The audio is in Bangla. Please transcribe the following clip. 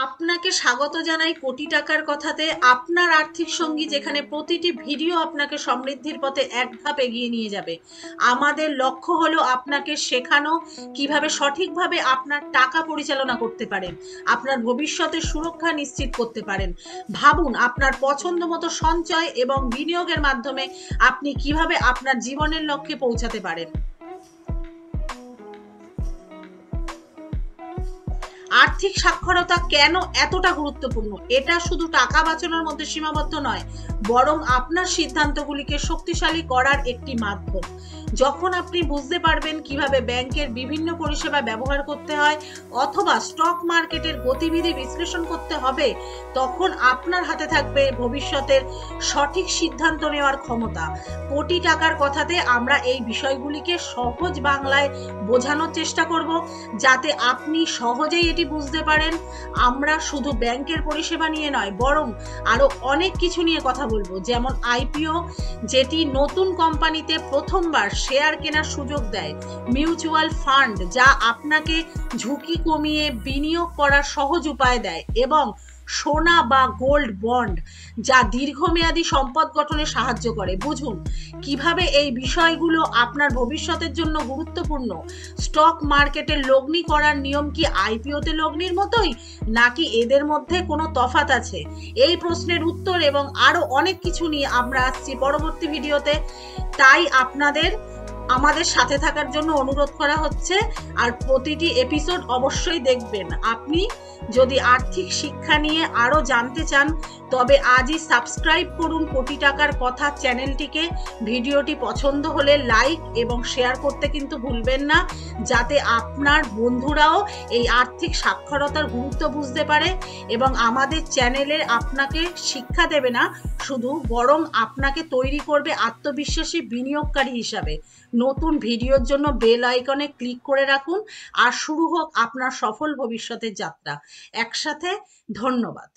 আপনাকে স্বাগত জানাই কোটি টাকার কথাতে। আপনার আর্থিক সঙ্গী, যেখানে প্রতিটি ভিডিও আপনাকে সমৃদ্ধির পথে এক ধাপ এগিয়ে নিয়ে যাবে। আমাদের লক্ষ্য হলো আপনাকে শেখানো কিভাবে সঠিকভাবে আপনার টাকা পরিচালনা করতে পারেন, আপনার ভবিষ্যতের সুরক্ষা নিশ্চিত করতে পারেন। ভাবুন, আপনার পছন্দ মতো সঞ্চয় এবং বিনিয়োগের মাধ্যমে আপনি কিভাবে আপনার জীবনের লক্ষ্যে পৌঁছাতে পারেন। আর্থিক সাক্ষরতা কেন এতটা গুরুত্বপূর্ণ? এটা শুধু টাকা বাঁচানোর মধ্যে সীমাবদ্ধ নয়, বরং আপনার সিদ্ধান্তগুলিকে শক্তিশালী করার একটি মাধ্যম। যখন আপনি বুঝতে পারবেন কিভাবে ব্যাংকের বিভিন্ন পরিষেবা ব্যবহার করতে হয় অথবা স্টক মার্কেটের গতিবিধি বিশ্লেষণ করতে হবে, তখন আপনার হাতে থাকবে ভবিষ্যতের সঠিক সিদ্ধান্ত নেওয়ার ক্ষমতা। কোটি টাকার কথাতে আমরা এই বিষয়গুলিকে সহজ বাংলায় বোঝানোর চেষ্টা করব, যাতে আপনি সহজেই এটি বুঝতে পারেন। আমরা শুধু ব্যাংকের পরিষেবা নিয়ে নয়, বরং আরো অনেক কিছু নিয়ে কথা বলবো, যেমন আইপিও, যেটি নতুন কোম্পানিতে প্রথমবার শেয়ার কেনার সুযোগ দেয়, মিউচুয়াল ফান্ড, যা আপনাকে ঝুঁকি কমিয়ে বিনিয়োগ করার সহজ উপায় দেয়, এবং সোনা বা গোল্ড বন্ড, যা দীর্ঘমেয়াদী সম্পদ গঠনে সাহায্য করে। বুঝুন কিভাবে এই বিষয়গুলো আপনার ভবিষ্যতের জন্য গুরুত্বপূর্ণ। স্টক মার্কেটে লগ্নি করার নিয়ম কি আইপিওতে লগ্নির মতোই, নাকি এদের মধ্যে কোনো তফাৎ আছে? এই প্রশ্নের উত্তর এবং আরো অনেক কিছু নিয়ে আমরা আসছি পরবর্তী ভিডিওতে। তাই আমাদের সাথে থাকার জন্য অনুরোধ করা হচ্ছে, আর প্রতিটি এপিসোড অবশ্যই দেখবেন। আপনি যদি আর্থিক শিক্ষা নিয়ে আরো জানতে চান, তবে আজই সাবস্ক্রাইব করুন কোটি টাকার কথা চ্যানেলটিকে। ভিডিওটি পছন্দ হলে লাইক এবং শেয়ার করতে কিন্তু ভুলবেন না, যাতে আপনার বন্ধুরাও এই আর্থিক সাক্ষরতার গুরুত্ব বুঝতে পারে এবং আমাদের চ্যানেলে আপনাকে শিক্ষা দেবে না শুধু, বরং আপনাকে তৈরি করবে আত্মবিশ্বাসী বিনিয়োগকারী হিসাবে। নতুন ভিডিওর জন্য বেল আইকনে ক্লিক করে রাখুন, আর শুরু হোক আপনার সফল ভবিষ্যতের যাত্রা একসাথে। ধন্যবাদ।